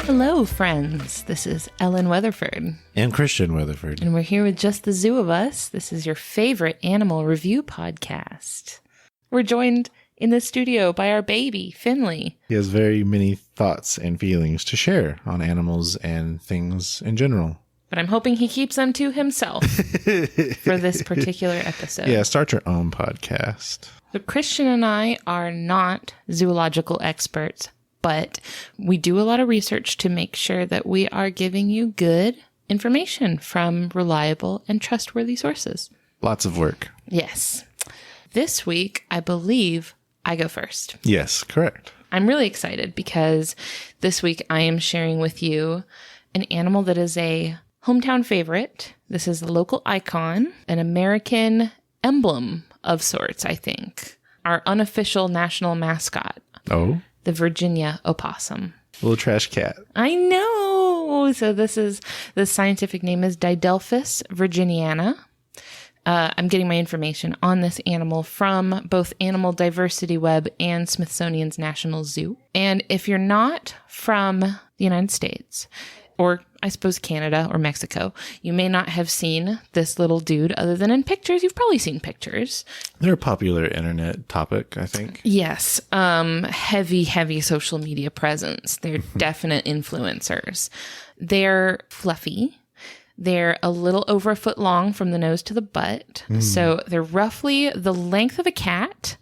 Hello, friends. This is Ellen Weatherford. And Christian Weatherford. And we're here with just the zoo of us. This is your favorite animal review podcast. We're joined in the studio by our baby, Finley. He has very many thoughts and feelings to share on animals and things in general. But I'm hoping he keeps them to himself for this particular episode. Yeah, start your own podcast. So Christian and I are not zoological experts, but we do a lot of research to make sure that we are giving you good information from reliable and trustworthy sources. Lots of work. Yes. This week, I believe I go first. Yes, correct. I'm really excited because this week I am sharing with you an animal that is a hometown favorite. This is a local icon, an American emblem of sorts, I think. Our unofficial national mascot. Oh? The Virginia opossum. Little trash cat. I know. So the scientific name is Didelphis virginiana. I'm getting my information on this animal from both Animal Diversity Web and Smithsonian's National Zoo. And if you're not from the United States, or I suppose Canada or Mexico, you may not have seen this little dude other than in pictures. You've probably seen pictures. They're a popular internet topic, I think. Yes. Heavy social media presence. They're definite influencers. They're fluffy. They're a little over a foot long from the nose to the butt. So they're roughly the length of a cat,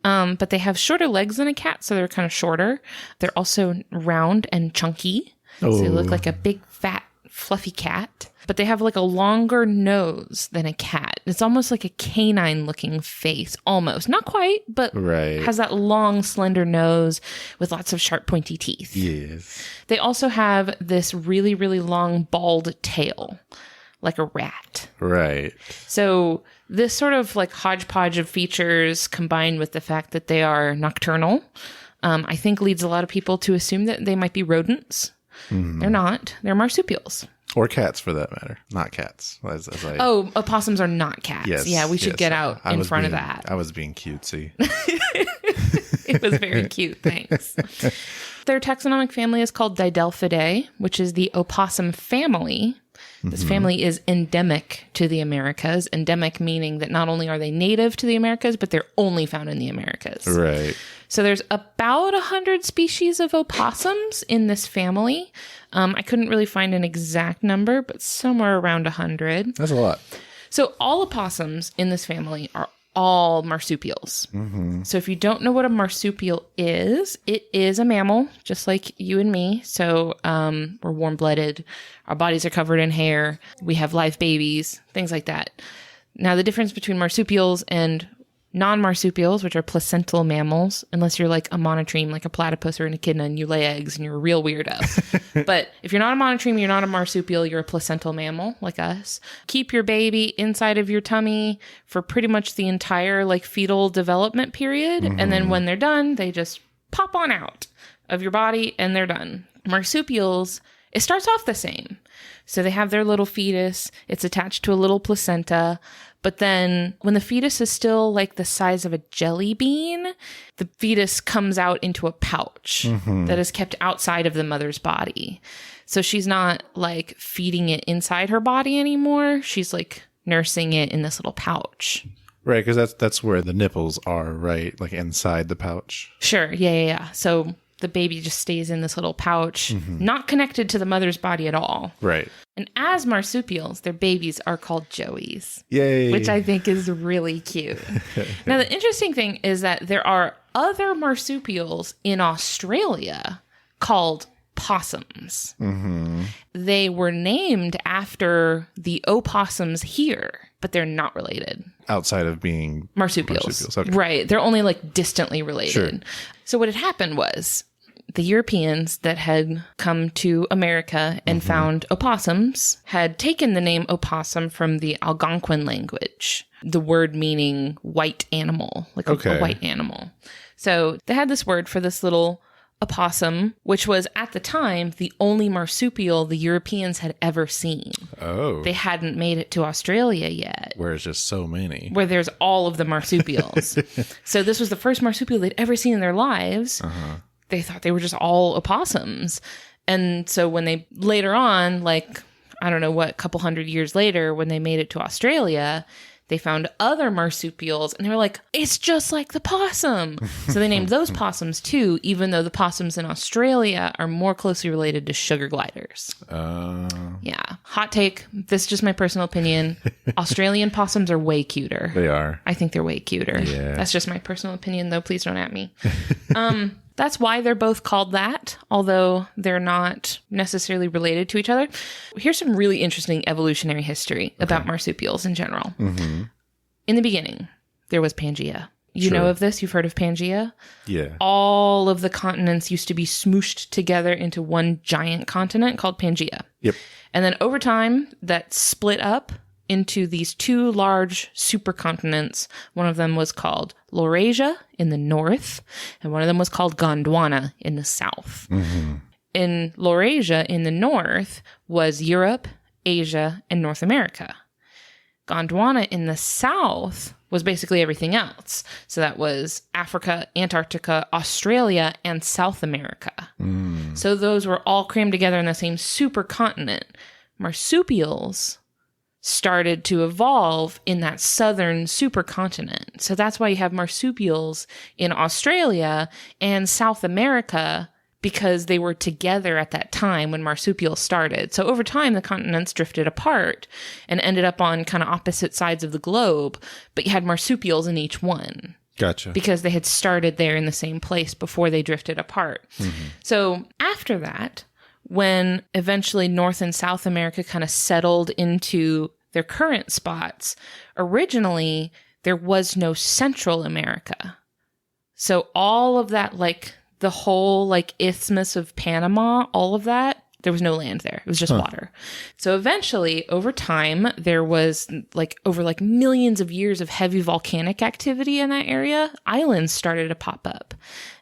but they have shorter legs than a cat, so they're kind of shorter. They're also round and chunky. So they look like a big, fat, fluffy cat. But they have like a longer nose than a cat. It's almost like a canine-looking face, almost. Not quite, but has that long, slender nose with lots of sharp, pointy teeth. Yes. They also have this really, really long, bald tail, like a rat. Right. So this sort of like hodgepodge of features combined with the fact that they are nocturnal, I think leads a lot of people to assume that they might be rodents. They're not. They're marsupials. Or cats, for that matter. Not cats. Opossums are not cats. Yes, yeah, we should get out in front of that. I was being cutesy. It was very cute. Thanks. Their taxonomic family is called Didelphidae, which is the opossum family. This family is endemic to the Americas. Endemic meaning that not only are they native to the Americas, but they're only found in the Americas. Right. So there's about 100 species of opossums in this family. I couldn't really find an exact number, but somewhere around 100. That's a lot. So all opossums in this family are all marsupials. So if you don't know what a marsupial is, it is a mammal, just like you and me. So we're warm-blooded. Our bodies are covered in hair. We have live babies, things like that. Now, the difference between marsupials and non-marsupials, which are placental mammals, unless you're like a monotreme, like a platypus or an echidna, and you lay eggs and you're a real weirdo. But if you're not a monotreme, you're not a marsupial, you're a placental mammal like us. Keep your baby inside of your tummy for pretty much the entire like fetal development period. And then when they're done, they just pop on out of your body and they're done. Marsupials, it starts off the same. So they have their little fetus. It's attached to a little placenta. But then when the fetus is still like the size of a jelly bean, the fetus comes out into a pouch that is kept outside of the mother's body. So she's not like feeding it inside her body anymore. She's like nursing it in this little pouch. Right, because that's where the nipples are, right? Like inside the pouch. Sure. Yeah. So the baby just stays in this little pouch, not connected to the mother's body at all. Right. And as marsupials, their babies are called joeys. Yay. Which I think is really cute. Now, the interesting thing is that there are other marsupials in Australia called possums. They were named after the opossums here, but they're not related. Outside of being marsupials. Okay. Right. They're only like distantly related. Sure. So what had happened was the Europeans that had come to America and found opossums had taken the name opossum from the Algonquin language, the word meaning white animal, like a white animal. So they had this word for this little opossum, which was at the time the only marsupial the Europeans had ever seen. Oh. They hadn't made it to Australia yet. Where there's just so many. Where there's all of the marsupials. So this was the first marsupial they'd ever seen in their lives. They thought they were just all opossums. And so when they later on, like, I don't know what, a couple hundred years later, when they made it to Australia, they found other marsupials and they were like, it's just like the possum. So they named those possums too, even though the possums in Australia are more closely related to sugar gliders. Yeah. Hot take. This is just my personal opinion. Australian possums are way cuter. They are. I think they're way cuter. Yeah. That's just my personal opinion, though. Please don't at me. That's why they're both called that, although they're not necessarily related to each other. Here's some really interesting evolutionary history about marsupials in general. Mm-hmm. In the beginning, there was Pangea. You know of this? You've heard of Pangea? Yeah. All of the continents used to be smooshed together into one giant continent called Pangea. Yep. And then over time, that split up into these two large supercontinents. One of them was called Laurasia in the north, and one of them was called Gondwana in the south. Mm-hmm. In Laurasia in the north was Europe, Asia, and North America. Gondwana in the south was basically everything else. So that was Africa, Antarctica, Australia, and South America. Mm. So those were all crammed together in the same supercontinent. Marsupials started to evolve in that southern supercontinent. So that's why you have marsupials in Australia and South America, because they were together at that time when marsupials started. So over time, the continents drifted apart and ended up on kind of opposite sides of the globe, but you had marsupials in each one. Gotcha. Because they had started there in the same place before they drifted apart. Mm-hmm. So after that, when eventually North and South America kind of settled into their current spots, originally there was no Central America. So all of that, like the whole like Isthmus of Panama, all of that, there was no land there. It was just water. So eventually, over time, there was like over like millions of years of heavy volcanic activity in that area. Islands started to pop up.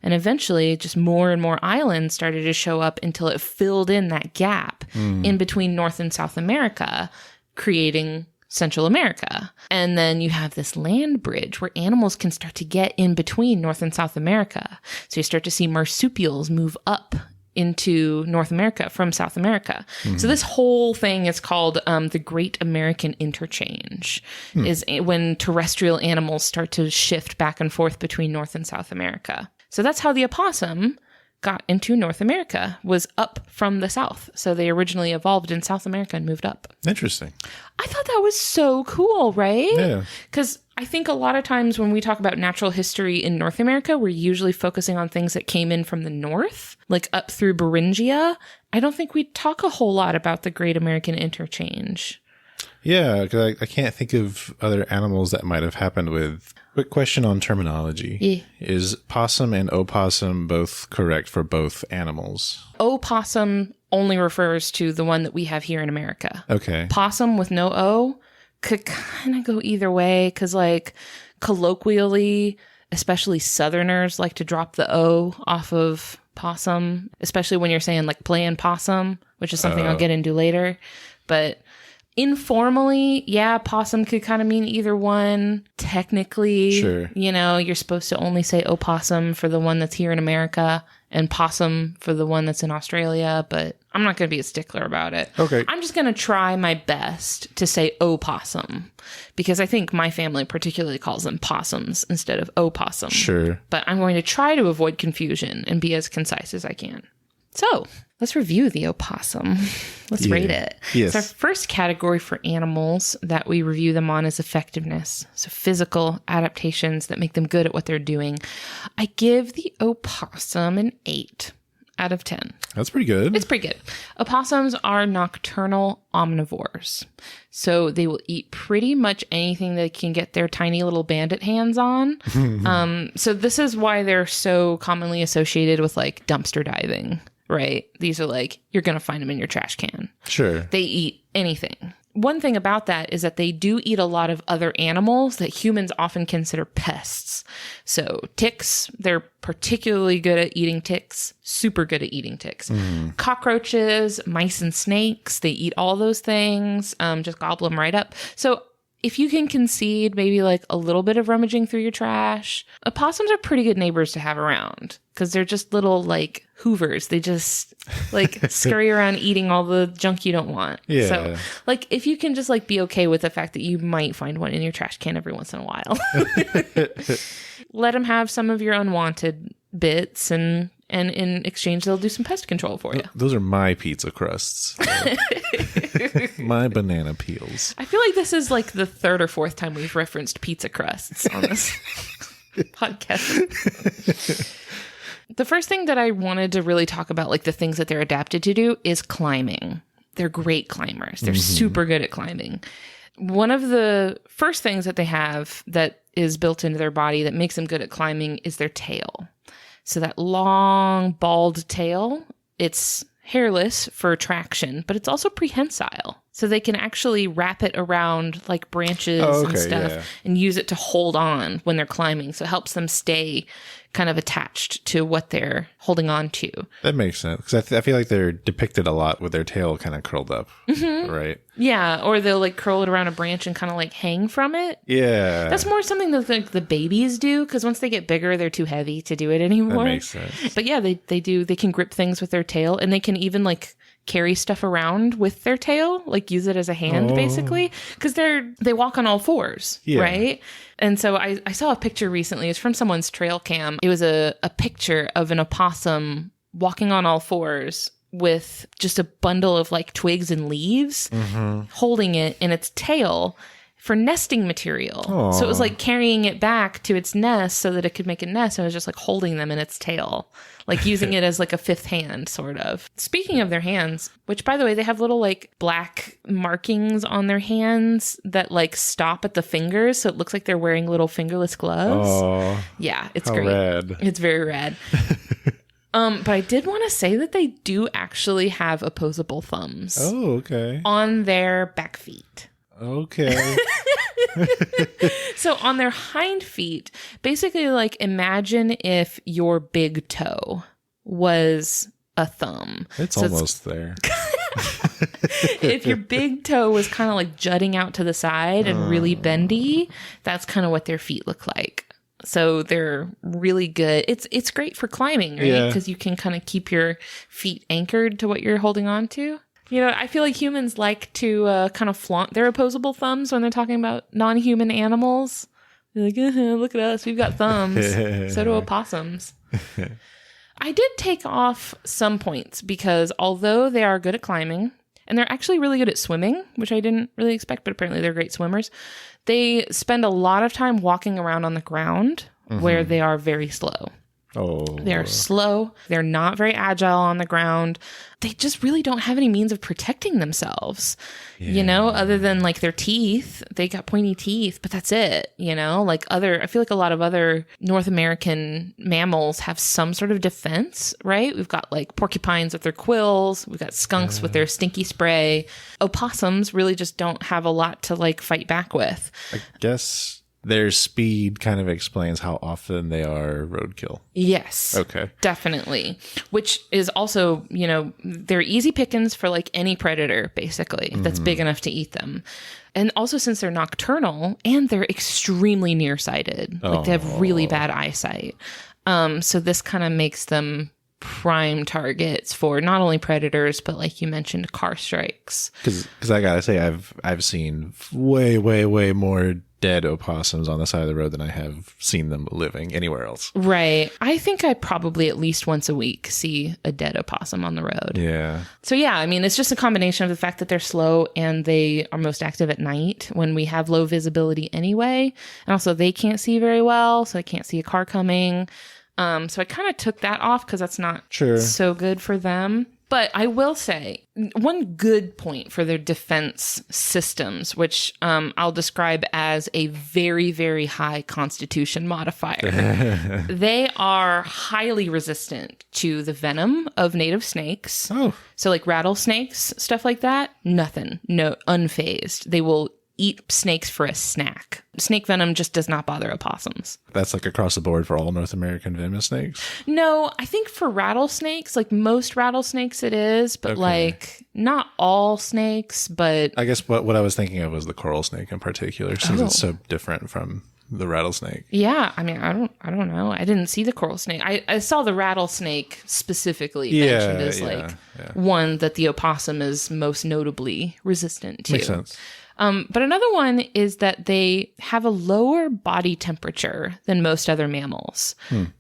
And eventually, just more and more islands started to show up until it filled in that gap in between North and South America, creating Central America. And then you have this land bridge where animals can start to get in between North and South America. So you start to see marsupials move up into North America from South America. Mm-hmm. So this whole thing is called the Great American Interchange, is when terrestrial animals start to shift back and forth between North and South America. So that's how the opossum got into North America, was up from the South. So they originally evolved in South America and moved up. Interesting. I thought that was so cool, right? Yeah. Because I think a lot of times when we talk about natural history in North America, we're usually focusing on things that came in from the north, like up through Beringia. I don't think we talk a whole lot about the Great American Interchange. Yeah, because I can't think of other animals that might have happened with. Quick question on terminology. Yeah. Is possum and opossum both correct for both animals? Opossum only refers to the one that we have here in America. Okay. Possum with no O could kind of go either way, because like colloquially, especially Southerners like to drop the O off of possum, especially when you're saying like playing possum, which is something I'll get into later. But informally, yeah, possum could kind of mean either one. Technically, sure. You know, you're supposed to only say opossum for the one that's here in America and possum for the one that's in Australia, but I'm not going to be a stickler about it. Okay. I'm just going to try my best to say opossum, because I think my family particularly calls them possums instead of opossum. Sure. But I'm going to try to avoid confusion and be as concise as I can. So let's review the opossum. Let's rate it. Yes. So our first category for animals that we review them on is effectiveness. So physical adaptations that make them good at what they're doing. I give the opossum an 8 out of 10. That's pretty good. It's pretty good. Opossums are nocturnal omnivores. So they will eat pretty much anything they can get their tiny little bandit hands on. So this is why they're so commonly associated with like dumpster diving. Right? These are like, you're going to find them in your trash can. Sure. They eat anything. One thing about that is that they do eat a lot of other animals that humans often consider pests. So ticks, they're particularly good at eating ticks, super good at eating ticks. Cockroaches, mice and snakes, they eat all those things, just gobble them right up. So if you can concede maybe like a little bit of rummaging through your trash, opossums are pretty good neighbors to have around because they're just little like hoovers. They just like scurry around eating all the junk you don't want. Yeah. So like if you can just like be okay with the fact that you might find one in your trash can every once in a while, let them have some of your unwanted bits and in exchange they'll do some pest control for you. Those are my pizza crusts. My banana peels. I feel like this is like the third or fourth time we've referenced pizza crusts on this podcast. The first thing that I wanted to really talk about, like the things that they're adapted to do, is climbing. They're great climbers. They're super good at climbing. One of the first things that they have that is built into their body that makes them good at climbing is their tail. So that long, bald tail, it's hairless for traction, but it's also prehensile. So they can actually wrap it around like branches and stuff and use it to hold on when they're climbing. So it helps them stay kind of attached to what they're holding on to. That makes sense. Because I feel like they're depicted a lot with their tail kind of curled up, right? Yeah, or they'll like curl it around a branch and kind of like hang from it. Yeah. That's more something that like the babies do, because once they get bigger, they're too heavy to do it anymore. That makes sense. But yeah, they do. They can grip things with their tail, and they can even like carry stuff around with their tail, like use it as a hand, basically, because they walk on all fours, right? And so I saw a picture recently. It's from someone's trail cam. It was a picture of an opossum walking on all fours with just a bundle of like twigs and leaves, holding it in its tail for nesting material. Aww. So it was like carrying it back to its nest so that it could make a nest. And it was just like holding them in its tail, like using it as like a fifth hand, sort of. Speaking of their hands, which by the way, they have little like black markings on their hands that like stop at the fingers. So it looks like they're wearing little fingerless gloves. Oh, yeah, it's how great. rad. It's very rad. But I did want to say that they do actually have opposable thumbs. Oh, okay. On their back feet. Okay. So on their hind feet, basically like imagine if your big toe was a thumb. It's so almost there. If your big toe was kind of like jutting out to the side and really bendy, that's kind of what their feet look like. So they're really good. It's great for climbing, right? Because you can kind of keep your feet anchored to what you're holding on to. You know, I feel like humans like to kind of flaunt their opposable thumbs when they're talking about non-human animals. They're like, look at us, we've got thumbs. So do opossums. I did take off some points because although they are good at climbing, and they're actually really good at swimming, which I didn't really expect, but apparently they're great swimmers, they spend a lot of time walking around on the ground where they are very slow. Oh. They're slow. They're not very agile on the ground. They just really don't have any means of protecting themselves, you know, other than like their teeth. They got pointy teeth, but that's it, you know, like I feel like a lot of other North American mammals have some sort of defense, right? We've got like porcupines with their quills. We've got skunks with their stinky spray. Opossums really just don't have a lot to like fight back with. I guess their speed kind of explains how often they are roadkill. Yes. Okay. Definitely. Which is also, you know, they're easy pickings for like any predator, basically, that's big enough to eat them. And also since they're nocturnal and they're extremely nearsighted, like they have really bad eyesight. So this kind of makes them prime targets for not only predators, but like you mentioned, car strikes. Because I gotta say, I've seen way more dead opossums on the side of the road than I have seen them living anywhere else. Right. I think I probably at least once a week see a dead opossum on the road. Yeah. So yeah, I mean, it's just a combination of the fact that they're slow and they are most active at night when we have low visibility anyway. And also they can't see very well, so they can't see a car coming. So I kind of took that off because that's not so good for them. But I will say one good point for their defense systems, which I'll describe as a very, very high constitution modifier. They are highly resistant to the venom of native snakes. Oh. So like rattlesnakes, stuff like that, nothing, no, unfazed. They will eat snakes for a snack. Snake venom just does not bother opossums. That's like across the board for all North American venomous snakes? No, I think for rattlesnakes, like most rattlesnakes it is, but like not all snakes, but... I guess what I was thinking of was the coral snake in particular, since it's so different from the rattlesnake. Yeah, I mean, I don't know. I didn't see the coral snake. I saw the rattlesnake specifically mentioned as one that the opossum is most notably resistant to. Makes sense. But another one is that they have a lower body temperature than most other mammals.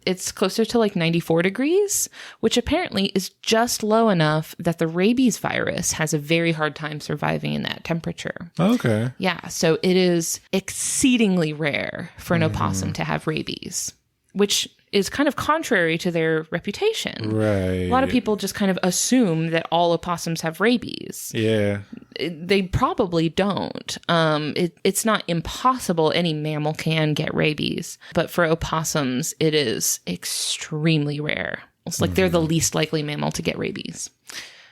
It's closer to like 94 degrees, which apparently is just low enough that the rabies virus has a very hard time surviving in that temperature. Okay. Yeah, so it is exceedingly rare for an opossum to have rabies, which is kind of contrary to their reputation. Right. A lot of people just kind of assume that all opossums have rabies. Yeah. They probably don't. It's not impossible. Any mammal can get rabies. But for opossums, it is extremely rare. It's like they're the least likely mammal to get rabies,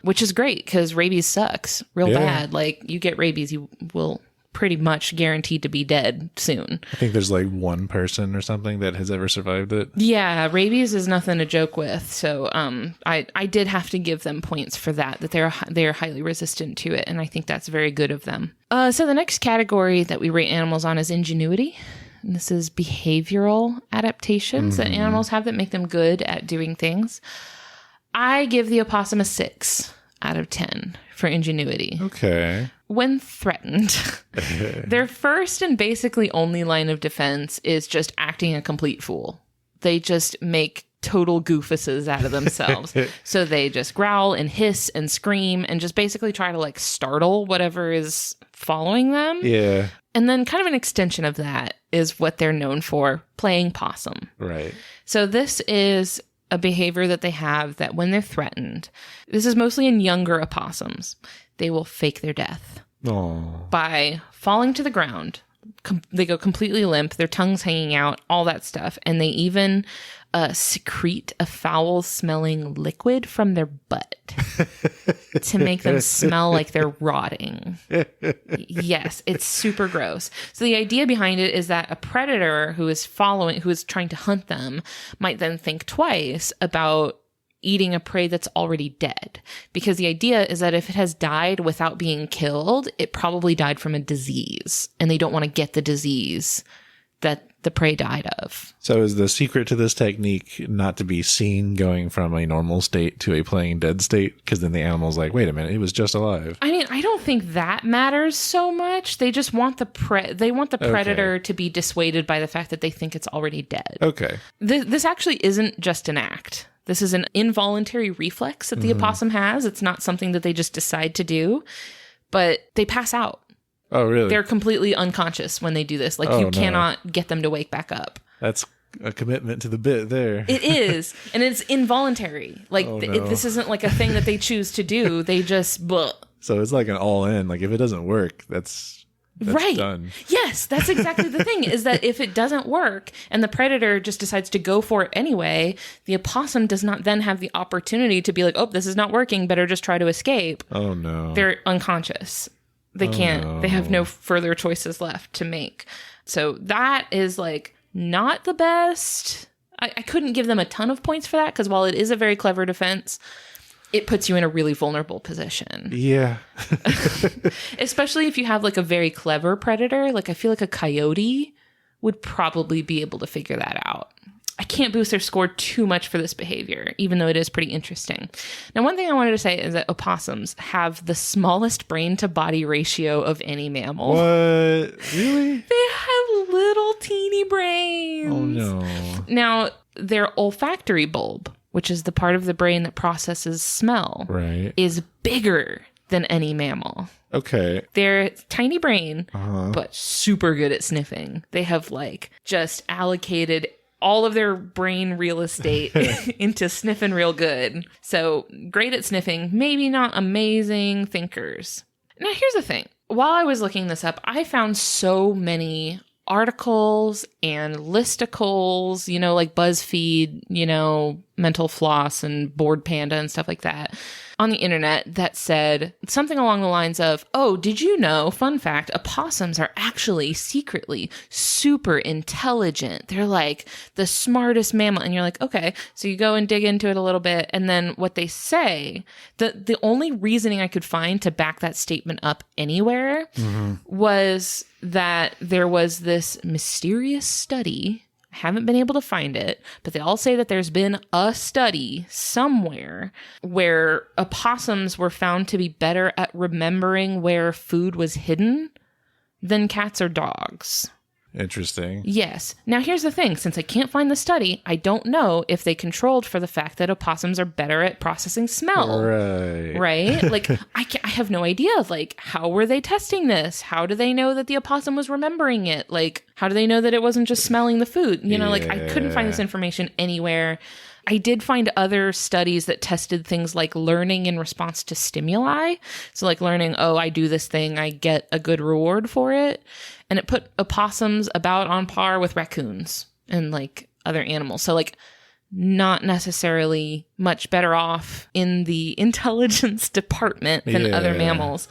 which is great because rabies sucks real bad. Like you get rabies, you will pretty much guaranteed to be dead soon. I think there's like one person or something that has ever survived it. Yeah, rabies is nothing to joke with. So I did have to give them points for that they're highly resistant to it, and I think that's very good of them. So the next category that we rate animals on is ingenuity. And this is behavioral adaptations that animals have that make them good at doing things. I give the opossum a 6 out of 10 for ingenuity. Okay. When threatened, their first and basically only line of defense is just acting a complete fool. They just make total goofuses out of themselves. So they just growl and hiss and scream and just basically try to like startle whatever is following them. Yeah. And then kind of an extension of that is what they're known for, playing possum. Right. So this is a behavior that they have that when they're threatened, this is mostly in younger opossums, they will fake their death by falling to the ground. They go completely limp, their tongue's hanging out, all that stuff. And they even secrete a foul-smelling liquid from their butt to make them smell like they're rotting. Yes, it's super gross. So the idea behind it is that a predator who is trying to hunt them might then think twice about eating a prey that's already dead. Because the idea is that if it has died without being killed, it probably died from a disease. And they don't want to get the disease that the prey died of. So is the secret to this technique not to be seen going from a normal state to a playing dead state? Because then the animal's like, wait a minute, it was just alive. I mean, I don't think that matters so much. They just want the predator to be dissuaded by the fact that they think it's already dead. Okay. This actually isn't just an act. This is an involuntary reflex that the opossum has. It's not something that they just decide to do, but they pass out. Oh, really? They're completely unconscious when they do this. Like, you cannot get them to wake back up. That's a commitment to the bit there. It is. And it's involuntary. Like, this isn't like a thing that they choose to do. They just... Bleh. So it's like an all-in. Like, if it doesn't work, that's right. Done. Yes, that's exactly the thing, is that if it doesn't work and the predator just decides to go for it anyway, the opossum does not then have the opportunity to be like, oh, this is not working, better just try to escape. Oh, no. They're unconscious. They can't. No. They have no further choices left to make. So that is like not the best. I couldn't give them a ton of points for that because while it is a very clever defense, it puts you in a really vulnerable position. Yeah. Especially if you have like a very clever predator. Like I feel like a coyote would probably be able to figure that out. I can't boost their score too much for this behavior, even though it is pretty interesting. Now, one thing I wanted to say is that opossums have the smallest brain-to-body ratio of any mammal. What? Really? They have little teeny brains. Oh, no. Now, their olfactory bulb, which is the part of the brain that processes smell, is bigger than any mammal. Okay. They're tiny brain, but super good at sniffing. They have, like, just allocated all of their brain real estate into sniffing real good. So great at sniffing, maybe not amazing thinkers. Now, here's the thing. While I was looking this up, I found so many articles and listicles, like BuzzFeed, Mental Floss and Bored Panda and stuff like that, on the internet that said something along the lines of, oh, did you know, fun fact, opossums are actually secretly super intelligent. They're like the smartest mammal. And you're like, okay. So you go and dig into it a little bit. And then what they say, the only reasoning I could find to back that statement up anywhere was that there was this mysterious study. I haven't been able to find it, but they all say that there's been a study somewhere where opossums were found to be better at remembering where food was hidden than cats or dogs. Interesting. Yes. Now, here's the thing. Since I can't find the study, I don't know if they controlled for the fact that opossums are better at processing smell. Right? Like, I have no idea. Like, how were they testing this? How do they know that the opossum was remembering it? Like, how do they know that it wasn't just smelling the food? You know, like, I couldn't find this information anywhere. I did find other studies that tested things like learning in response to stimuli. So like learning, oh, I do this thing, I get a good reward for it. And it put opossums about on par with raccoons and like other animals. So like not necessarily much better off in the intelligence department than other mammals.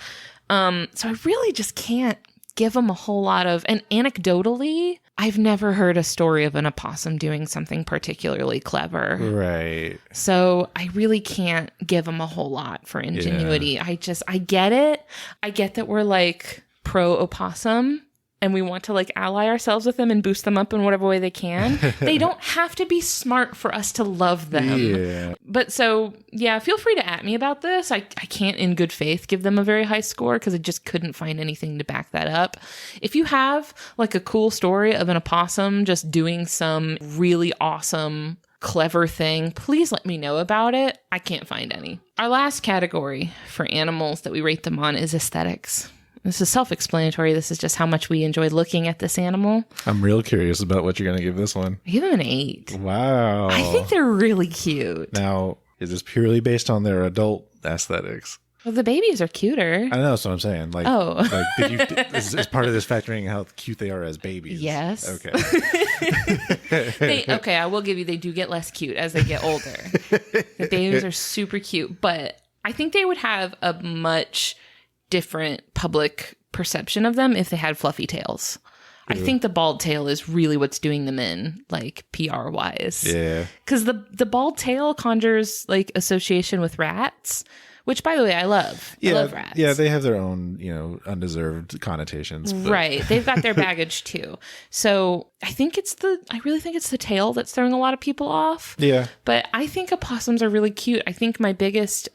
So I really just can't give them a whole lot of, and anecdotally, I've never heard a story of an opossum doing something particularly clever. Right. So I really can't give them a whole lot for ingenuity. I get it. I get that we're like pro opossum and we want to like ally ourselves with them and boost them up in whatever way they can. They don't have to be smart for us to love them. Yeah. But so, yeah, feel free to at me about this. I can't in good faith give them a very high score because I just couldn't find anything to back that up. If you have like a cool story of an opossum just doing some really awesome, clever thing, please let me know about it. I can't find any. Our last category for animals that we rate them on is aesthetics. This is self-explanatory. This is just how much we enjoy looking at this animal. I'm real curious about what you're going to give this one. I give them an 8. Wow. I think they're really cute. Now, is this purely based on their adult aesthetics? Well, the babies are cuter. I know, that's what I'm saying. Like, is part of this factoring how cute they are as babies? Yes. Okay. Okay, I will give you, they do get less cute as they get older. The babies are super cute, but I think they would have a much different public perception of them if they had fluffy tails. I think the bald tail is really what's doing them in, like PR wise. Yeah. Because the bald tail conjures like association with rats, which by the way, I love. Yeah, I love rats. Yeah, they have their own, undeserved connotations. But. Right. They've got their baggage too. So I really think it's the tail that's throwing a lot of people off. Yeah. But I think opossums are really cute. I think my biggest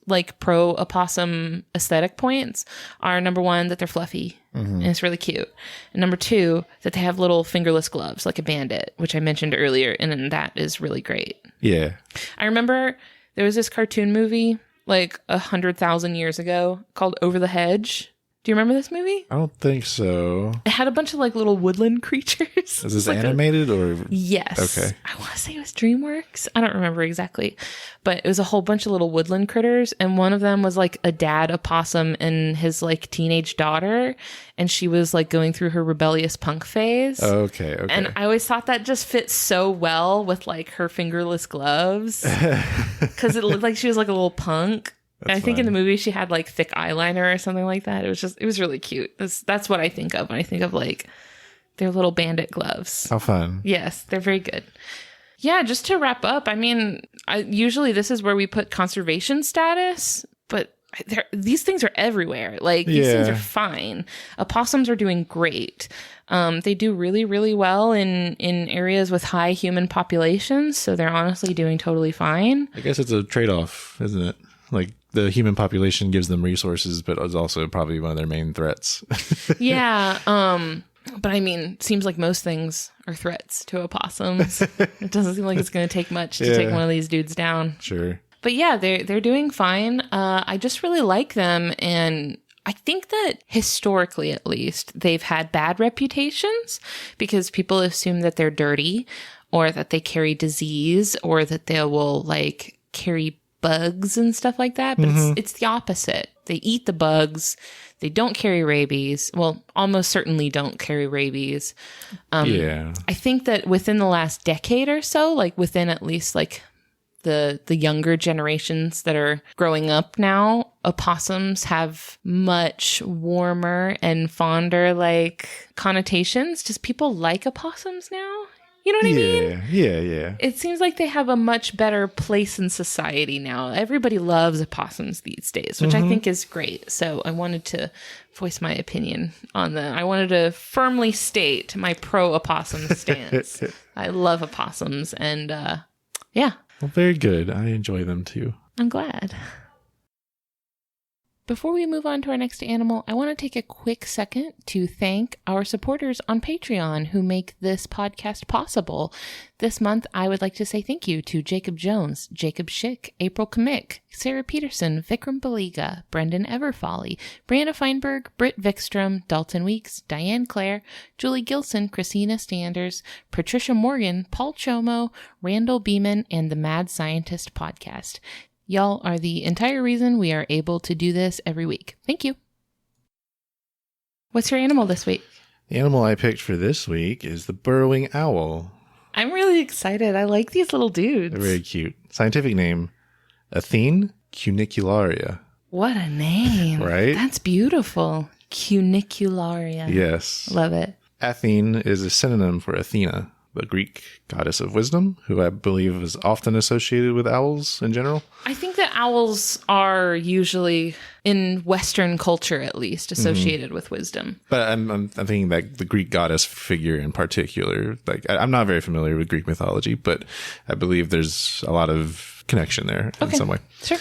like pro opossum aesthetic points are number 1, that they're fluffy and it's really cute. And number 2, that they have little fingerless gloves like a bandit, which I mentioned earlier. And that is really great. Yeah. I remember there was this cartoon movie like 100,000 years ago called Over the Hedge. Do you remember this movie? I don't think so. It had a bunch of like little woodland creatures. Is this like animated or? Yes. Okay. I want to say it was DreamWorks. I don't remember exactly, but it was a whole bunch of little woodland critters. And one of them was like a dad opossum and his like teenage daughter. And she was like going through her rebellious punk phase. Okay. And I always thought that just fit so well with like her fingerless gloves because it looked like she was like a little punk. And I think in the movie she had like thick eyeliner or something like that. It was really cute. That's what I think of when I think of like their little bandit gloves. How fun. Yes, they're very good. Yeah, just to wrap up, I mean, usually this is where we put conservation status, but these things are everywhere. Like these things are fine. Opossums are doing great. They do really, really well in areas with high human populations. So they're honestly doing totally fine. I guess it's a trade-off, isn't it? Like the human population gives them resources, but is also probably one of their main threats. Yeah. But I mean, seems like most things are threats to opossums. It doesn't seem like it's going to take much to take one of these dudes down. Sure. But yeah, they're doing fine. I just really like them. And I think that historically, at least, they've had bad reputations because people assume that they're dirty or that they carry disease or that they will like carry bugs and stuff like that, but it's the opposite. They eat the bugs. They don't carry rabies. Well, almost certainly don't carry rabies. I think that within the last decade or so, like within at least like the younger generations that are growing up now, opossums have much warmer and fonder like connotations. Just people like opossums now. You know what I mean? Yeah. It seems like they have a much better place in society now. Everybody loves opossums these days, which I think is great. So I wanted to voice my opinion on that. I wanted to firmly state my pro-opossum stance. I love opossums, and yeah. Well, very good. I enjoy them too. I'm glad. Before we move on to our next animal, I want to take a quick second to thank our supporters on Patreon who make this podcast possible. This month, I would like to say thank you to Jacob Jones, Jacob Schick, April Kamick, Sarah Peterson, Vikram Baliga, Brendan Everfolly, Brianna Feinberg, Britt Vikstrom, Dalton Weeks, Diane Clare, Julie Gilson, Christina Standers, Patricia Morgan, Paul Chomo, Randall Beeman, and the Mad Scientist podcast. Y'all are the entire reason we are able to do this every week. Thank you. What's your animal this week? The animal I picked for this week is the burrowing owl. I'm really excited. I like these little dudes. They're very cute. Scientific name, Athene cunicularia. What a name. Right? That's beautiful. Cunicularia. Yes. Love it. Athene is a synonym for Athena, the Greek goddess of wisdom, who I believe is often associated with owls in general. I think that owls are usually, in Western culture at least, associated with wisdom. But I'm thinking that the Greek goddess figure in particular, like I'm not very familiar with Greek mythology, but I believe there's a lot of connection there in some way. Sure.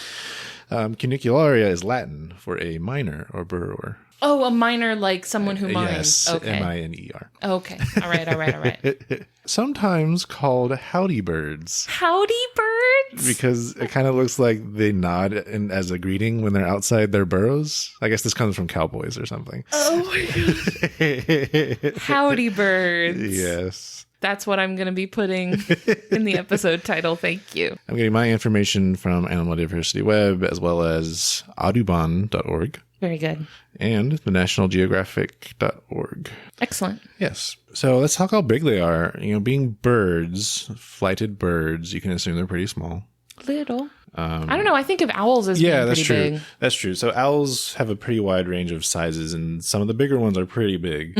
Cunicularia is Latin for a miner or burrower. Oh, a miner, like someone who mines. Yes, okay. M-I-N-E-R. Okay. All right. Sometimes called howdy birds. Howdy birds? Because it kind of looks like they nod as a greeting when they're outside their burrows. I guess this comes from cowboys or something. Oh my gosh. Howdy birds. Yes. That's what I'm going to be putting in the episode title. Thank you. I'm getting my information from Animal Diversity Web as well as audubon.org. Very good. And the nationalgeographic.org. Excellent. Yes. So let's talk how big they are. You know, being birds, flighted birds, you can assume they're pretty small. Little. I don't know. I think of owls as being pretty big. Yeah, that's true. So owls have a pretty wide range of sizes, and some of the bigger ones are pretty big.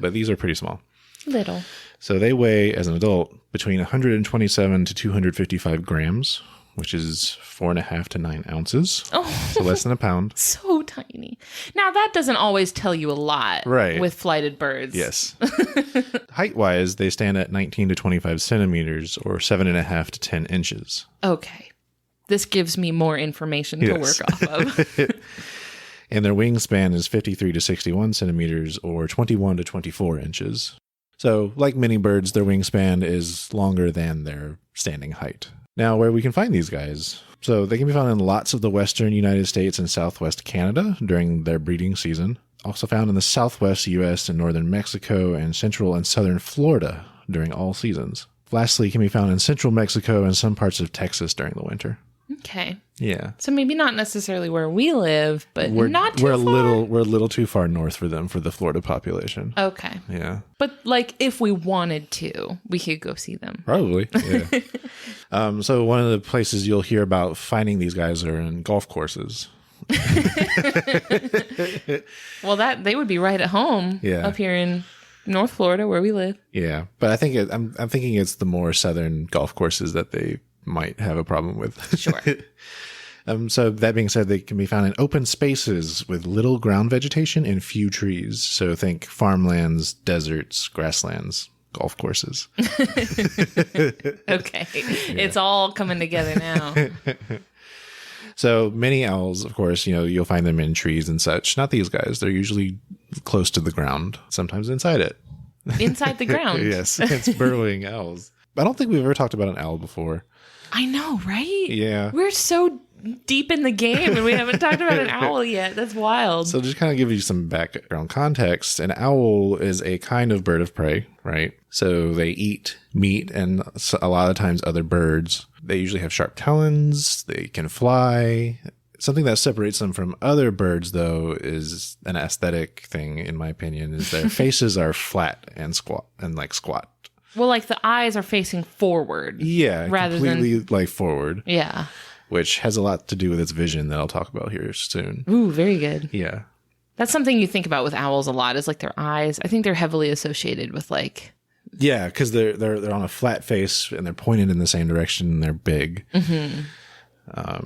But these are pretty small. Little. So they weigh, as an adult, between 127 to 255 grams, which is 4.5 to 9 ounces. Oh. So less than a pound. So tiny. Now, that doesn't always tell you a lot with flighted birds. Yes. Height-wise, they stand at 19 to 25 centimeters, or 7.5 to 10 inches. Okay. This gives me more information to work off of. And their wingspan is 53 to 61 centimeters, or 21 to 24 inches. So, like many birds, their wingspan is longer than their standing height. Now, where we can find these guys. So, they can be found in lots of the western United States and southwest Canada during their breeding season. Also found in the southwest U.S. and northern Mexico and central and southern Florida during all seasons. Lastly, can be found in central Mexico and some parts of Texas during the winter. Okay. Yeah. So maybe not necessarily where we live, but not too far. We're a little too far north for them, for the Florida population. Okay. Yeah. But like if we wanted to, we could go see them. Probably. Yeah. So one of the places you'll hear about finding these guys are in golf courses. Well, they would be right at home up here in North Florida where we live. Yeah. But I think I'm thinking it's the more southern golf courses that they might have a problem with. Sure. So that being said, they can be found in open spaces with little ground vegetation and few trees. So think farmlands, deserts, grasslands, golf courses. Okay. It's all coming together now. So many owls, of course, you'll find them in trees and such. Not these guys. They're usually close to the ground, sometimes inside it. Inside the ground. Yes. It's burrowing owls. I don't think we've ever talked about an owl before. I know, right? Yeah. We're so deep in the game and we haven't talked about an owl yet. That's wild. So just kind of give you some background context. An owl is a kind of bird of prey, right? So they eat meat and a lot of times other birds. They usually have sharp talons. They can fly. Something that separates them from other birds, though, is an aesthetic thing, in my opinion, is their faces are flat and squat. Well, like the eyes are facing forward. Yeah, rather completely than like forward. Yeah. Which has a lot to do with its vision that I'll talk about here soon. Ooh, very good. Yeah. That's something you think about with owls a lot is like their eyes. I think they're heavily associated with like... Yeah, because they're on a flat face and they're pointed in the same direction and they're big. Mm-hmm.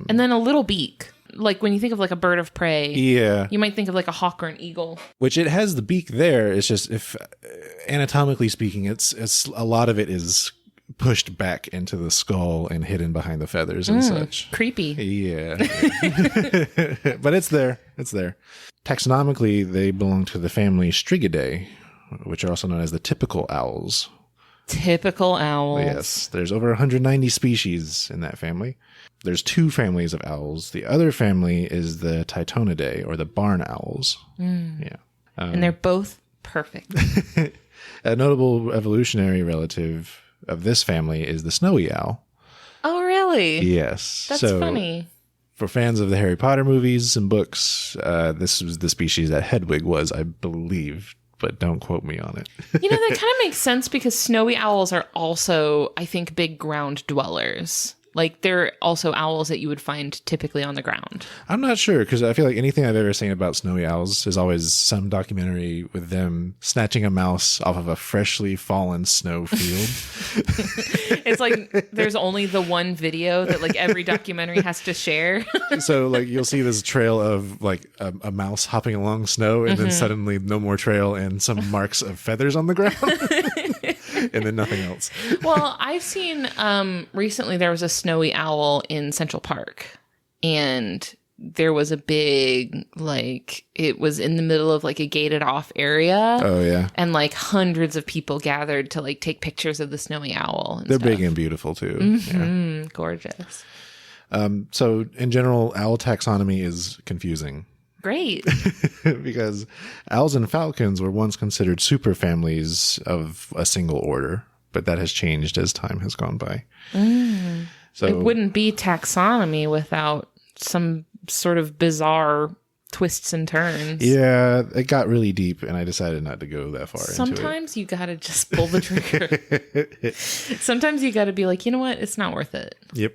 And then a little beak. Like when you think of like a bird of prey, yeah, you might think of like a hawk or an eagle. Which it has the beak there. It's just if anatomically speaking, it's a lot of it is pushed back into the skull and hidden behind the feathers and such. Creepy. Yeah. But it's there. It's there. Taxonomically, they belong to the family Strigidae, which are also known as the typical owls. Typical owls. Yes. There's over 190 species in that family. There's 2 families of owls. The other family is the Titonidae, or the barn owls. Yeah. And they're both perfect. A notable evolutionary relative of this family is the snowy owl. Oh, really? Yes. That's funny. For fans of the Harry Potter movies and books, this was the species that Hedwig was, I believe, but don't quote me on it. You know, that kind of makes sense because snowy owls are also, I think, big ground dwellers. Like, they're also owls that you would find typically on the ground. I'm not sure, because I feel like anything I've ever seen about snowy owls is always some documentary with them snatching a mouse off of a freshly fallen snow field. It's like there's only the one video that like every documentary has to share. So like you'll see this trail of like a mouse hopping along snow and then suddenly no more trail and some marks of feathers on the ground. And then nothing else. Well, I've seen recently there was a snowy owl in Central Park, and there was a big, like, it was in the middle of like a gated off area. Oh yeah. And like hundreds of people gathered to like take pictures of the snowy owl. They're big and beautiful too. Mm-hmm. Yeah. Gorgeous. So in general, owl taxonomy is confusing. Great. Because owls and falcons were once considered superfamilies of a single order, but that has changed as time has gone by. So it wouldn't be taxonomy without some sort of bizarre twists and turns. Yeah, it got really deep, and I decided not to go that far into it. Sometimes you gotta just pull the trigger. Sometimes you gotta be like, you know what? It's not worth it. Yep.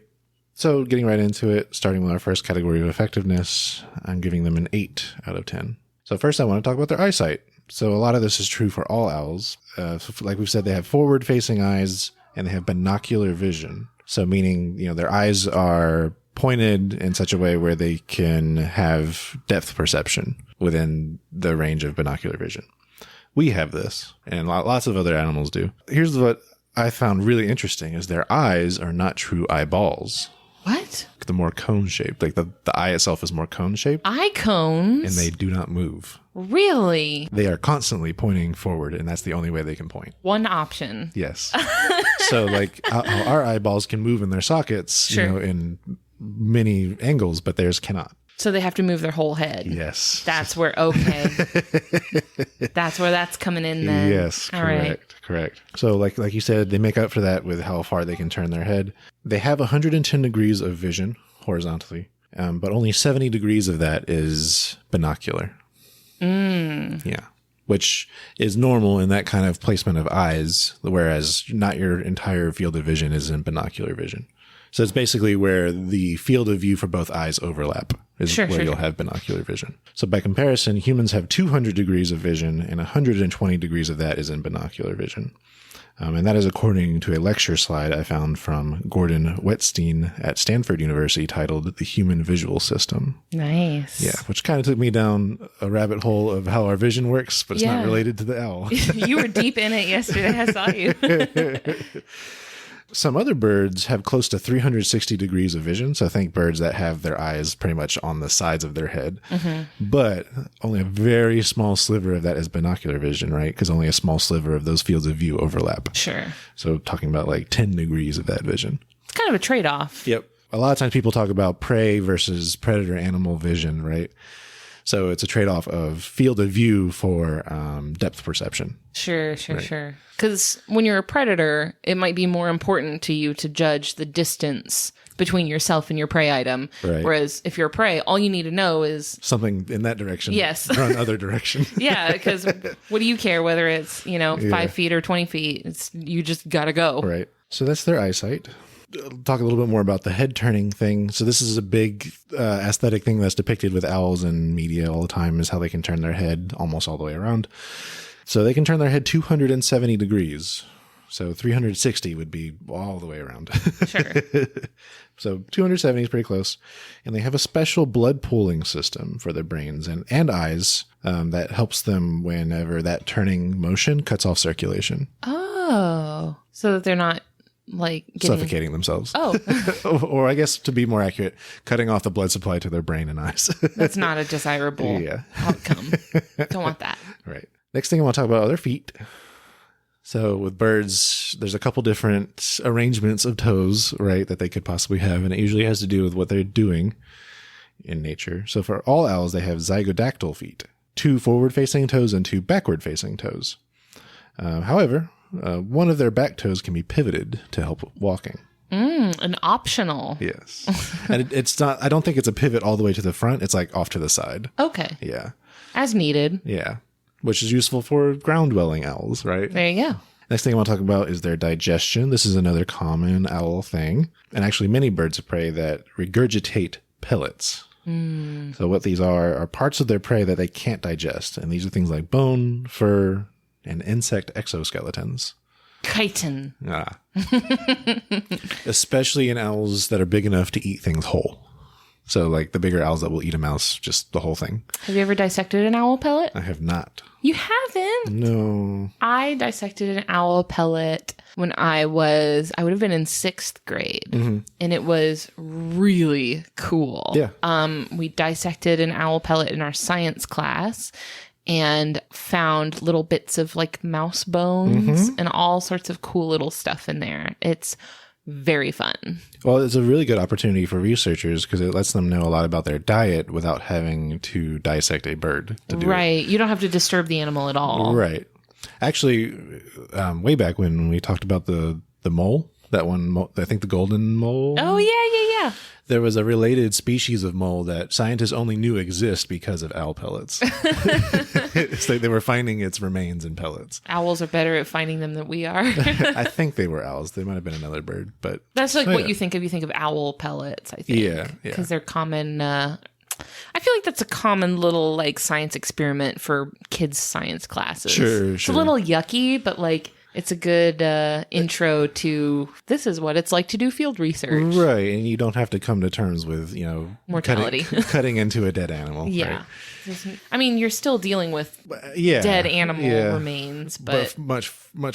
So getting right into it, starting with our first category of effectiveness, I'm giving them an 8 out of 10. So first I want to talk about their eyesight. So a lot of this is true for all owls. Like we've said, they have forward-facing eyes and they have binocular vision. So meaning, you know, their eyes are pointed in such a way where they can have depth perception within the range of binocular vision. We have this, and lots of other animals do. Here's what I found really interesting is their eyes are not true eyeballs. What? They're more cone-shaped. Like the eye itself is more cone-shaped. Eye cones? And they do not move. Really? They are constantly pointing forward, and that's the only way they can point. One option. Yes. So like our eyeballs can move in their sockets, sure, you know, in many angles, but theirs cannot. So they have to move their whole head. Yes. That's where, okay. That's where that's coming in then. Yes, all correct, right. Correct. So like you said, they make up for that with how far they can turn their head. They have 110 degrees of vision horizontally, but only 70 degrees of that is binocular. Yeah. Which is normal in that kind of placement of eyes, whereas not your entire field of vision is in binocular vision. So it's basically where the field of view for both eyes overlap is where you'll have binocular vision. So by comparison, humans have 200 degrees of vision and 120 degrees of that is in binocular vision. And that is according to a lecture slide I found from Gordon Wetstein at Stanford University titled The Human Visual System. Nice. Yeah, which kind of took me down a rabbit hole of how our vision works, but it's not related to the owl. You were deep in it yesterday. I saw you. Some other birds have close to 360 degrees of vision. So think birds that have their eyes pretty much on the sides of their head. But only a very small sliver of that is binocular vision, right? Because only a small sliver of those fields of view overlap. Sure. So talking about like 10 degrees of that vision. It's kind of a trade-off. Yep. A lot of times people talk about prey versus predator animal vision, right? So it's a trade-off of field of view for depth perception. Sure. Because when you're a predator, it might be more important to you to judge the distance between yourself and your prey item. Right. Whereas if you're a prey, all you need to know is something in that direction. Yes. Run other direction. Yeah, because what do you care whether it's, 5 feet or 20 feet? You just got to go. Right. So that's their eyesight. I'll talk a little bit more about the head turning thing. So this is a big aesthetic thing that's depicted with owls in media all the time, is how they can turn their head almost all the way around. So they can turn their head 270 degrees. So 360 would be all the way around. Sure. So 270 is pretty close. And they have a special blood pooling system for their brains and eyes that helps them whenever that turning motion cuts off circulation. Oh, so that they're not suffocating themselves. Oh. Or I guess to be more accurate, cutting off the blood supply to their brain and eyes. That's not a desirable outcome. Don't want that. Right. Next thing I want to talk about are their feet. So with birds, there's a couple different arrangements of toes, right, that they could possibly have. And it usually has to do with what they're doing in nature. So for all owls, they have zygodactyl feet, 2 forward-facing toes and 2 backward-facing toes. However, one of their back toes can be pivoted to help walking. An optional. Yes. And it's not, I don't think it's a pivot all the way to the front. It's like off to the side. Okay. Yeah. As needed. Yeah. Which is useful for ground-dwelling owls, right? There you go. Next thing I want to talk about is their digestion. This is another common owl thing. And actually many birds of prey that regurgitate pellets. So what these are parts of their prey that they can't digest. And these are things like bone, fur, and insect exoskeletons. Chitin. Especially in owls that are big enough to eat things whole. So like the bigger owls that will eat a mouse, just the whole thing. Have you ever dissected an owl pellet? I have not. You haven't? No. I dissected an owl pellet when I would have been in 6th grade. Mm-hmm. And it was really cool. Yeah. We dissected an owl pellet in our science class and found little bits of like mouse bones and all sorts of cool little stuff in there. It's very fun. Well, it's a really good opportunity for researchers because it lets them know a lot about their diet without having to dissect a bird to do it. You don't have to disturb the animal at all. Right. Actually, way back when we talked about the mole, that one, I think the golden mole. Oh, yeah. There was a related species of mole that scientists only knew exist because of owl pellets. It's like they were finding its remains in pellets. Owls are better at finding them than we are. I think they were owls. They might have been another bird, but that's like what you think of. You think of owl pellets, I think. Yeah. Because they're common. I feel like that's a common little like science experiment for kids' science classes. Sure. It's a little yucky, but like it's a good intro to this is what it's like to do field research. Right. And you don't have to come to terms with, mortality. Cutting into a dead animal. Yeah. Right? I mean, you're still dealing with dead animal remains, but much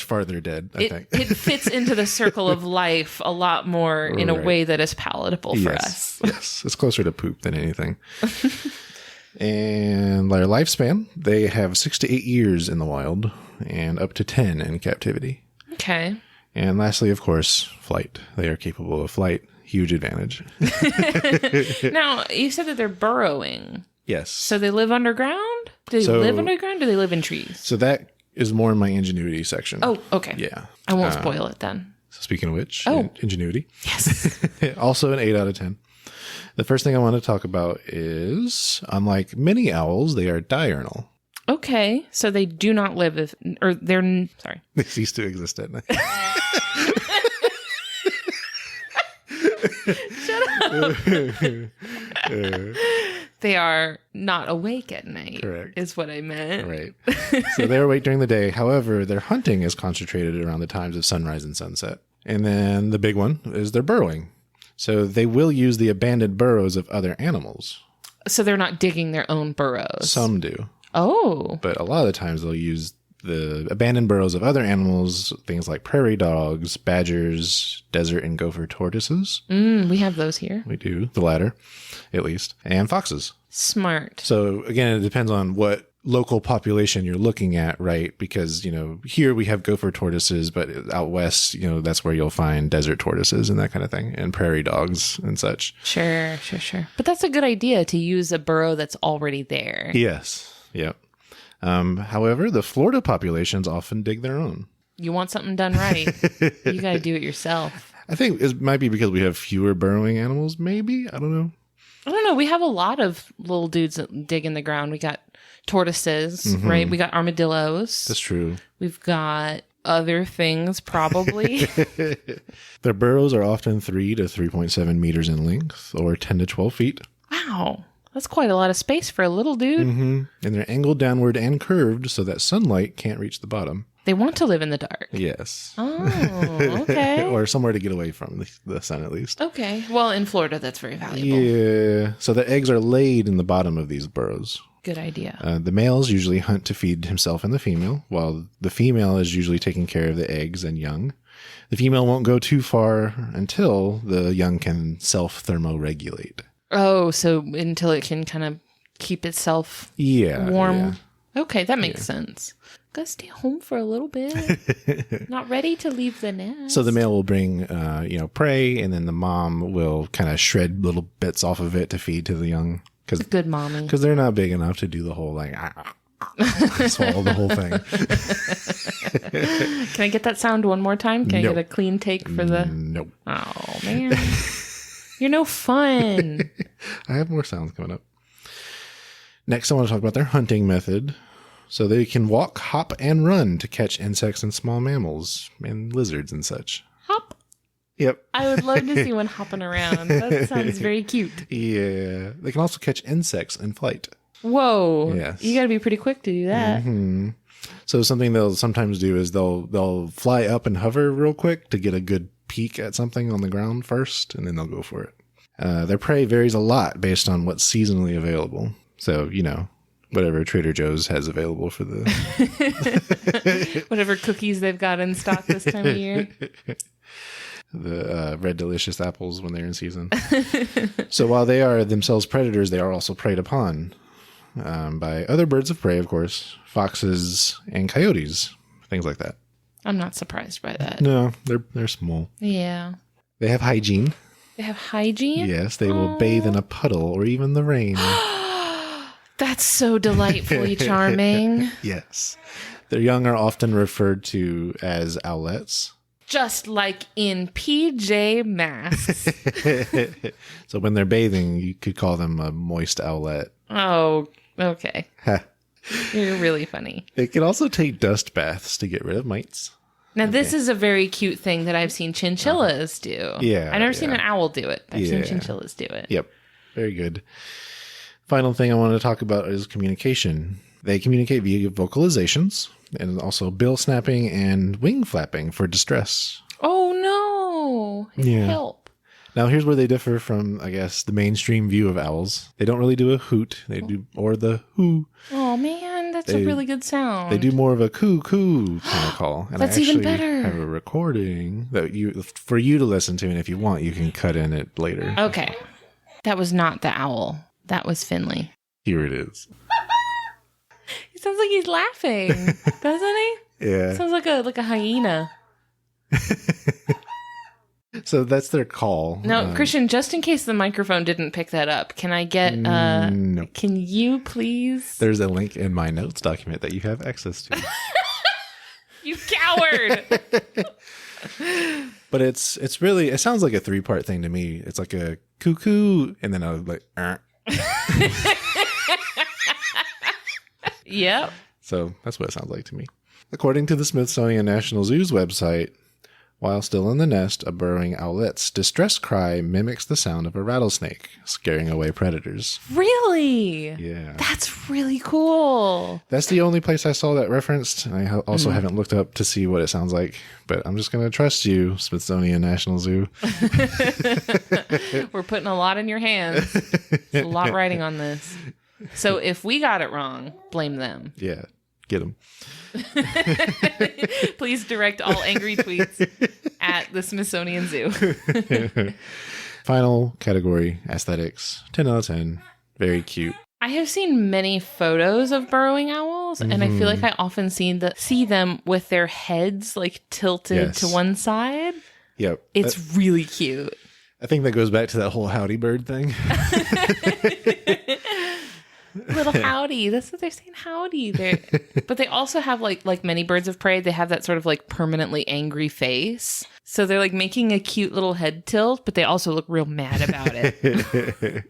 farther dead, I think. It fits into the circle of life a lot more in a way that is palatable for us. Yes. It's closer to poop than anything. And their lifespan, they have 6 to 8 years in the wild and up to 10 in captivity. Okay. And lastly, of course, flight. They are capable of flight. Huge advantage. Now, you said that they're burrowing. Yes. So they live underground? Do they live underground? Do they live in trees? So that is more in my ingenuity section. Oh, okay. Yeah. I won't spoil it then. So speaking of which, ingenuity. Yes. Also an 8 out of 10. The first thing I want to talk about is, unlike many owls, they are diurnal. Okay. So they do not live sorry. They cease to exist at night. Shut up. They are not awake at night. Correct. Is what I meant. Right. So they're awake during the day. However, their hunting is concentrated around the times of sunrise and sunset. And then the big one is their burrowing. So they will use the abandoned burrows of other animals. So they're not digging their own burrows. Some do. Oh. But a lot of the times they'll use the abandoned burrows of other animals, things like prairie dogs, badgers, desert and gopher tortoises. We have those here. We do, the latter, at least. And foxes. Smart. So again, it depends on what local population you're looking at, right? Because, here we have gopher tortoises, but out west, that's where you'll find desert tortoises and that kind of thing, and prairie dogs and such. Sure. But that's a good idea to use a burrow that's already there. Yes. Yep. However, the Florida populations often dig their own. You want something done right, you got to do it yourself. I think it might be because we have fewer burrowing animals, maybe. I don't know. We have a lot of little dudes that dig in the ground. We got tortoises, right? We got armadillos. That's true. We've got other things, probably. Their burrows are often 3 to 3.7 meters in length, or 10 to 12 feet. Wow. That's quite a lot of space for a little dude. And they're angled downward and curved so that sunlight can't reach the bottom. They want to live in the dark. Yes. Oh, okay. Or somewhere to get away from the sun, at least. Okay. Well, in Florida, that's very valuable. Yeah. So the eggs are laid in the bottom of these burrows. Good idea. The males usually hunt to feed himself and the female, while the female is usually taking care of the eggs and young. The female won't go too far until the young can self-thermoregulate. Oh, so until it can kind of keep itself warm. Yeah. Okay, that makes sense. Gotta stay home for a little bit. Not ready to leave the nest. So the male will bring, prey, and then the mom will kind of shred little bits off of it to feed to the young. Good mommy. Because they're not big enough to do the whole, swallow the whole thing. Can I get that sound one more time? Can I get a clean take for the... Nope. Oh, man. You're no fun. I have more sounds coming up. Next, I want to talk about their hunting method. So they can walk, hop, and run to catch insects and small mammals and lizards and such. Hop? Yep. I would love to see one hopping around. That sounds very cute. Yeah. They can also catch insects in flight. Whoa. Yes. You got to be pretty quick to do that. Mm-hmm. So something they'll sometimes do is they'll fly up and hover real quick to get a good peek at something on the ground first, and then they'll go for it. Their prey varies a lot based on what's seasonally available. So, whatever Trader Joe's has available for the... Whatever cookies they've got in stock this time of year. The Red Delicious apples when they're in season. So while they are themselves predators, they are also preyed upon by other birds of prey, of course, foxes and coyotes, things like that. I'm not surprised by that. No, they're small. Yeah. They have hygiene. They have hygiene? Yes, they will bathe in a puddle or even the rain. That's so delightfully charming. Yes. Their young are often referred to as owlets. Just like in PJ Masks. So when they're bathing, you could call them a moist owlet. Oh, okay. You're really funny. They can also take dust baths to get rid of mites. Now, this is a very cute thing that I've seen chinchillas do. Yeah. I've never seen an owl do it. I've seen chinchillas do it. Yep. Very good. Final thing I wanted to talk about is communication. They communicate via vocalizations and also bill snapping and wing flapping for distress. Oh, no. Help. Now, here's where they differ from, I guess, the mainstream view of owls. They don't really do a hoot, or the hoo. Oh, man, that's a really good sound. They do more of a coo kind of call. And that's even better. I have a recording that for you to listen to, and if you want, you can cut in it later. Okay. That was not the owl. That was Finley. Here it is. He sounds like he's laughing, doesn't he? Yeah. Sounds like a hyena. So that's their call. No, Christian, just in case the microphone didn't pick that up, can I get, no. Can you please? There's a link in my notes document that you have access to. You coward! But it's really, it sounds like a 3-part thing to me. It's like a cuckoo, and then I was like, Yep. So that's what it sounds like to me. According to the Smithsonian National Zoo's website, while still in the nest, a burrowing owlet's distress cry mimics the sound of a rattlesnake, scaring away predators. Really? Yeah. That's really cool. That's the only place I saw that referenced. I also haven't looked up to see what it sounds like, but I'm just going to trust you, Smithsonian National Zoo. We're putting a lot in your hands. There's a lot riding on this. So if we got it wrong, blame them. Yeah, get them. Please direct all angry tweets at the Smithsonian Zoo. Final category, aesthetics. 10 out of 10. Very cute. I have seen many photos of burrowing owls, and I feel like I often see them with their heads like tilted to one side. Yep. It's really cute. I think that goes back to that whole howdy bird thing. Little howdy. That's what they're saying, howdy. But they also have like many birds of prey, they have that sort of like permanently angry face. So they're like making a cute little head tilt, but they also look real mad about it.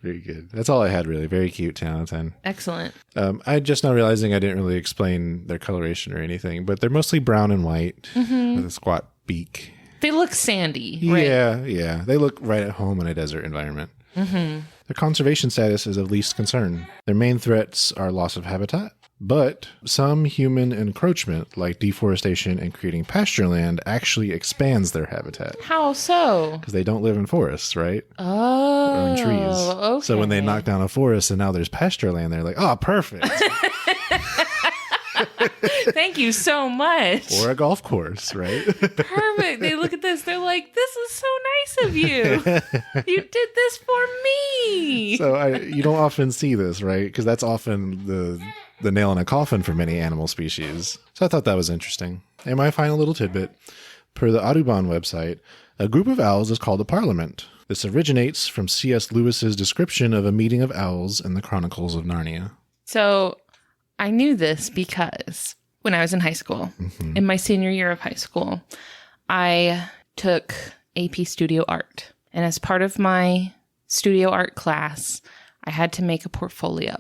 Very good. That's all I had, really. Very cute, 10 out of 10. Excellent. I just now realizing I didn't really explain their coloration or anything, but they're mostly brown and white with a squat beak. They look sandy, right? Yeah. They look right at home in a desert environment. Their conservation status is of least concern. Their main threats are loss of habitat, but some human encroachment, like deforestation and creating pasture land, actually expands their habitat. How so? Because they don't live in forests, right? Oh, or in trees. Okay. So when they knock down a forest and now there's pasture land, they're like, oh, perfect. Thank you so much. Or a golf course, right? Perfect. They look at this. They're like, this is so nice of you. You did this for me. So you don't often see this, right? Because that's often the nail in a coffin for many animal species. So I thought that was interesting. And my final little tidbit, per the Audubon website, a group of owls is called a parliament. This originates from C.S. Lewis's description of a meeting of owls in the Chronicles of Narnia. So I knew this because when I was in high school, in my senior year of high school, I took AP Studio Art. And as part of my studio art class, I had to make a portfolio.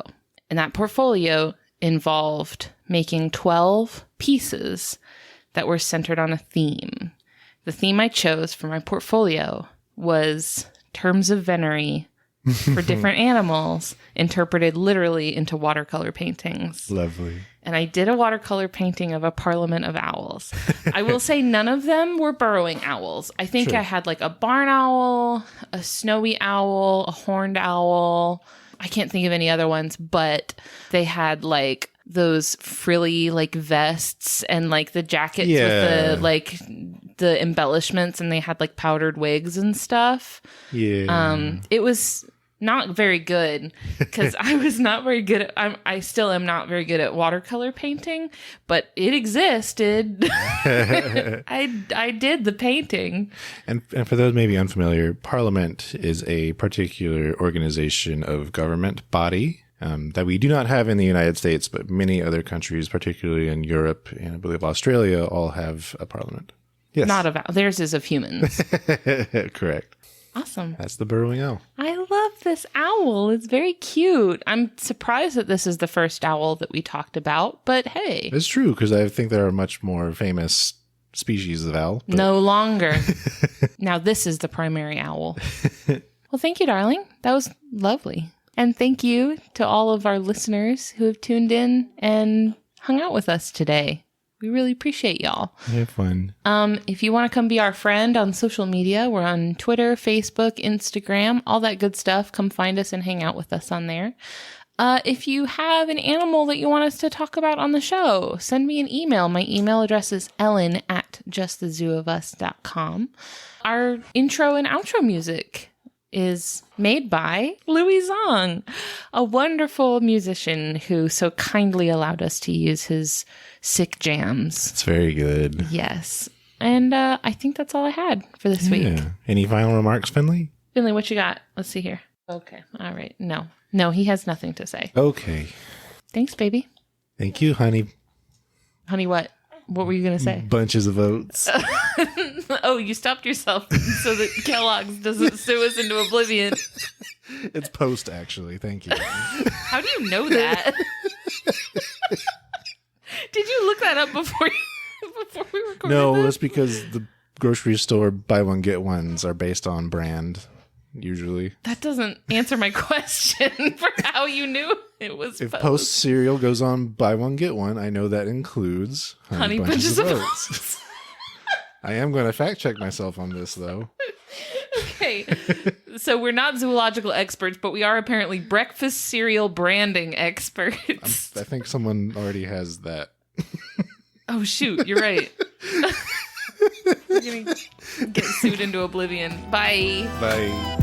And that portfolio involved making 12 pieces that were centered on a theme. The theme I chose for my portfolio was terms of venery for different animals interpreted literally into watercolor paintings. Lovely. And I did a watercolor painting of a parliament of owls. I will say none of them were burrowing owls. I think I had like a barn owl, a snowy owl, a horned owl. I can't think of any other ones, but they had like those frilly like vests and like the jackets with the like the embellishments, and they had like powdered wigs and stuff. It was not very good because I was not very good at, I still am not very good at watercolor painting, but it existed. I did the painting. And for those maybe unfamiliar, Parliament is a particular organization of government body that we do not have in the United States, but many other countries, particularly in Europe and I believe Australia, all have a parliament. Yes. Not of theirs is of humans. Correct. Awesome. That's the burrowing owl. I love this owl. It's very cute. I'm surprised that this is the first owl that we talked about, but hey. It's true, because I think there are much more famous species of owl. But... No longer. Now this is the primary owl. Well, thank you, darling. That was lovely. And thank you to all of our listeners who have tuned in and hung out with us today. We really appreciate y'all. Have fun. If you want to come be our friend on social media, we're on Twitter, Facebook, Instagram, all that good stuff. Come find us and hang out with us on there. If you have an animal that you want us to talk about on the show, send me an email. My email address is ellen@justthezooofus.com. Our intro and outro music is made by Louis Zong, a wonderful musician who so kindly allowed us to use his sick jams. It's very good. Yes. And I think that's all I had for this week. Any final remarks, Finley? Finley, what you got? Let's see here. Okay. All right. No, he has nothing to say. Okay. Thanks, baby. Thank you, honey. Honey, what? What were you going to say? Bunches of oats. Oh, you stopped yourself so that Kellogg's doesn't sue us into oblivion. It's post, actually. Thank you. How do you know that? Did you look that up before we recorded No, this? that's because the grocery store buy one, get ones are based on brand, usually. That doesn't answer my question for how you knew it was If Post. Post cereal goes on buy one, get one, I know that includes Honey Bunches of Oats. Oats. I am going to fact check myself on this, though. Okay. So we're not zoological experts, but we are apparently breakfast cereal branding experts. I think someone already has that. Oh, shoot. You're right. We're going to get sued into oblivion. Bye. Bye.